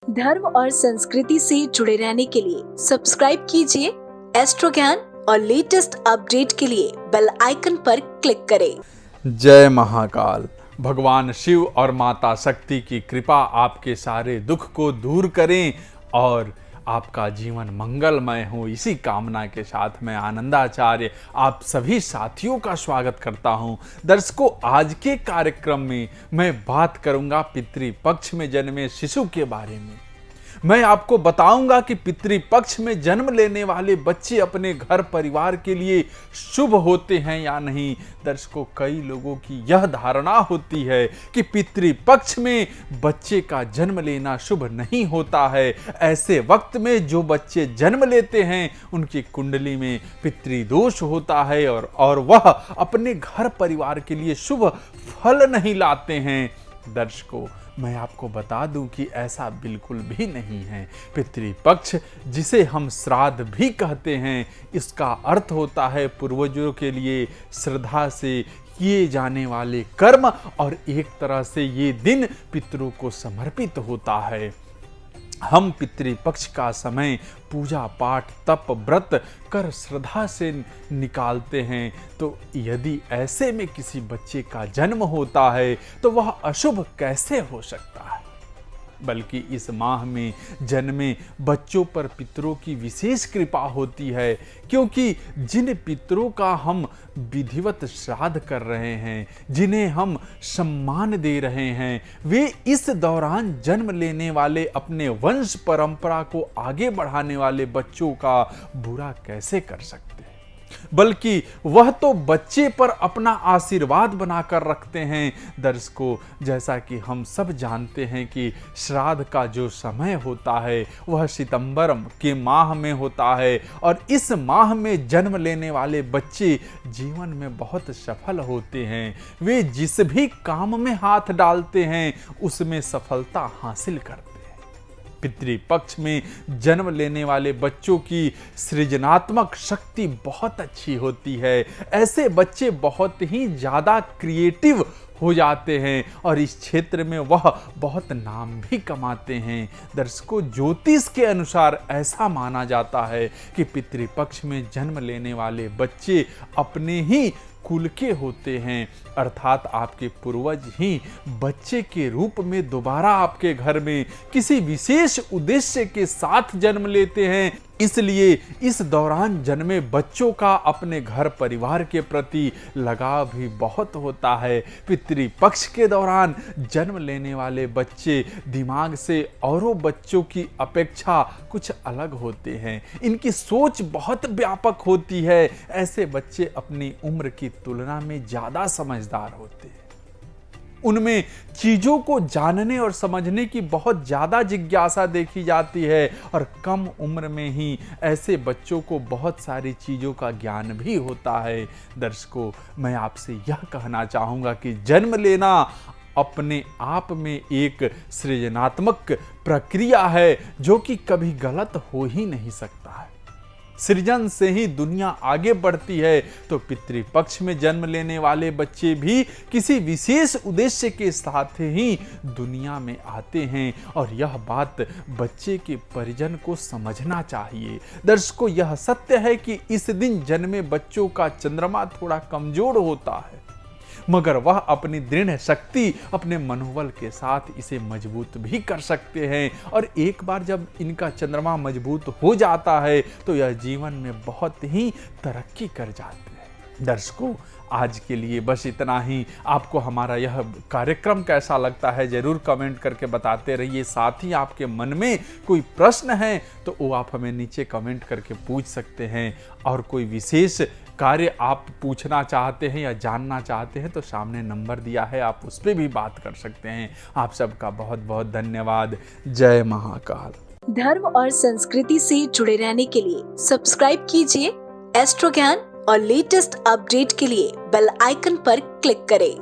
धर्म और संस्कृति से जुड़े रहने के लिए सब्सक्राइब कीजिए एस्ट्रो ज्ञान और लेटेस्ट अपडेट के लिए बेल आइकन पर क्लिक करें। जय महाकाल। भगवान शिव और माता शक्ति की कृपा आपके सारे दुख को दूर करें और आपका जीवन मंगलमय हो, इसी कामना के साथ मैं आनंदाचार्य आप सभी साथियों का स्वागत करता हूं। दर्शकों, आज के कार्यक्रम में मैं बात करूंगा पितृपक्ष में जन्मे शिशु के बारे में। मैं आपको बताऊंगा कि पितृपक्ष में जन्म लेने वाले बच्चे अपने घर परिवार के लिए शुभ होते हैं या नहीं। दर्शकों, कई लोगों की यह धारणा होती है कि पितृपक्ष में बच्चे का जन्म लेना शुभ नहीं होता है। ऐसे वक्त में जो बच्चे जन्म लेते हैं उनकी कुंडली में पितृदोष होता है और वह अपने घर परिवार के लिए शुभ फल नहीं लाते हैं। दर्शकों, मैं आपको बता दूं कि ऐसा बिल्कुल भी नहीं है। पितृपक्ष, जिसे हम श्राद्ध भी कहते हैं, इसका अर्थ होता है पूर्वजों के लिए श्रद्धा से किए जाने वाले कर्म, और एक तरह से ये दिन पितरों को समर्पित होता है। हम पितृपक्ष का समय पूजा पाठ तप व्रत कर श्रद्धा से निकालते हैं। तो यदि ऐसे में किसी बच्चे का जन्म होता है तो वह अशुभ कैसे हो सकता है। बल्कि इस माह में जन्मे बच्चों पर पितरों की विशेष कृपा होती है, क्योंकि जिन पितरों का हम विधिवत श्राद्ध कर रहे हैं, जिन्हें हम सम्मान दे रहे हैं, वे इस दौरान जन्म लेने वाले अपने वंश परंपरा को आगे बढ़ाने वाले बच्चों का बुरा कैसे कर सकते हैं। बल्कि वह तो बच्चे पर अपना आशीर्वाद बनाकर रखते हैं। दर्शकों, जैसा कि हम सब जानते हैं कि श्राद्ध का जो समय होता है वह सितंबर के माह में होता है, और इस माह में जन्म लेने वाले बच्चे जीवन में बहुत सफल होते हैं। वे जिस भी काम में हाथ डालते हैं उसमें सफलता हासिल करते हैं। पितृपक्ष में जन्म लेने वाले बच्चों की सृजनात्मक शक्ति बहुत अच्छी होती है। ऐसे बच्चे बहुत ही ज़्यादा क्रिएटिव हो जाते हैं और इस क्षेत्र में वह बहुत नाम भी कमाते हैं। दर्शकों, ज्योतिष के अनुसार ऐसा माना जाता है कि पितृपक्ष में जन्म लेने वाले बच्चे अपने ही कुल के होते हैं, अर्थात आपके पूर्वज ही बच्चे के रूप में दोबारा आपके घर में किसी विशेष उद्देश्य के साथ जन्म लेते हैं। इसलिए इस दौरान जन्मे बच्चों का अपने घर परिवार के प्रति लगाव भी बहुत होता है। पितृपक्ष के दौरान जन्म लेने वाले बच्चे दिमाग से औरों बच्चों की अपेक्षा कुछ अलग होते हैं। इनकी सोच बहुत व्यापक होती है। ऐसे बच्चे अपनी उम्र की तुलना में ज़्यादा समझदार होते हैं। उनमें चीज़ों को जानने और समझने की बहुत ज़्यादा जिज्ञासा देखी जाती है, और कम उम्र में ही ऐसे बच्चों को बहुत सारी चीज़ों का ज्ञान भी होता है। दर्शकों, मैं आपसे यह कहना चाहूँगा कि जन्म लेना अपने आप में एक सृजनात्मक प्रक्रिया है जो कि कभी गलत हो ही नहीं सकता है। सृजन से ही दुनिया आगे बढ़ती है। तो पितृपक्ष में जन्म लेने वाले बच्चे भी किसी विशेष उद्देश्य के साथ ही दुनिया में आते हैं, और यह बात बच्चे के परिजन को समझना चाहिए। दर्शकों, यह सत्य है कि इस दिन जन्मे बच्चों का चंद्रमा थोड़ा कमजोर होता है, मगर वह अपनी दृढ़ शक्ति, अपने मनोबल के साथ इसे मजबूत भी कर सकते हैं। और एक बार जब इनका चंद्रमा मजबूत हो जाता है तो यह जीवन में बहुत ही तरक्की कर जाते हैं। दर्शकों, आज के लिए बस इतना ही। आपको हमारा यह कार्यक्रम कैसा लगता है जरूर कमेंट करके बताते रहिए। साथ ही आपके मन में कोई प्रश्न है तो वो आप हमें नीचे कमेंट करके पूछ सकते हैं, और कोई विशेष कार्य आप पूछना चाहते हैं या जानना चाहते हैं तो सामने नंबर दिया है, आप उस पर भी बात कर सकते हैं। आप सबका बहुत बहुत धन्यवाद। जय महाकाल। धर्म और संस्कृति से जुड़े रहने के लिए सब्सक्राइब कीजिए एस्ट्रो ज्ञान और लेटेस्ट अपडेट के लिए बेल आइकन पर क्लिक करें।